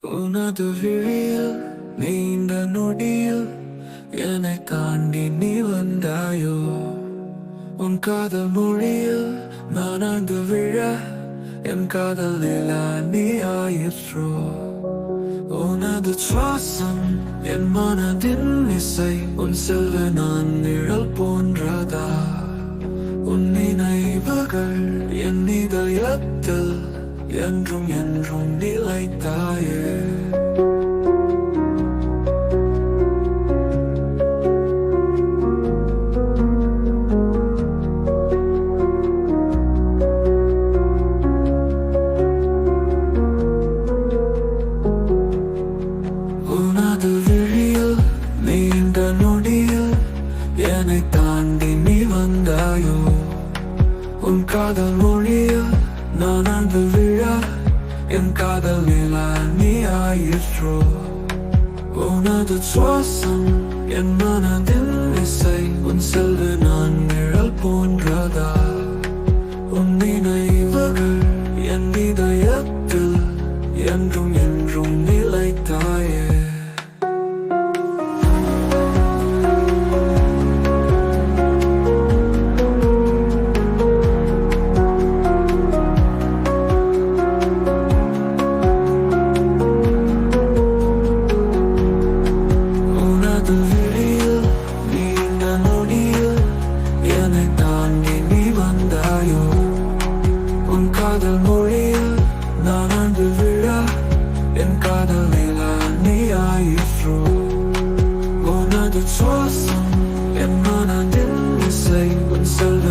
உனது விழியில் நீண்ட நொடியில் என்னை தாண்டி நீ வந்தாயோ. உன் காதல் மொழியில் நான் அங்கு விழ என் காதல் நிலா நீ ஆயிற்றோ. உனது சுவாசம் என் மனதின் இசை, உன் செல்வ நான் நிழல் போன்றதா. உன் நினைவுகள் என் இதயத்தில் என்றும் என்றும் நிலைத்தாயே. உனது விழியில் நீண்ட நொடியில் என்னை தாண்டி நீ வந்தாயோ. உன் காதல் மொழியில் நான் அங்கு விழ என் காதல் நிலா நீ ஆயிற்றோ. உனது சுவாசம் என் மனதின் இசை, உன் செல்வ நான் நிழல் போன்றதா. உன் நினைவுகள் என் இதயத்தில் என்றும் என்றும் நிலைத்தாயே. காதல் மொழியில் நான் அங்கு விழ என் காதல் நிலா நீ ஆயிற்றோ. உனது சுவாசம் என் மனதின் இசை, உன் செல்வ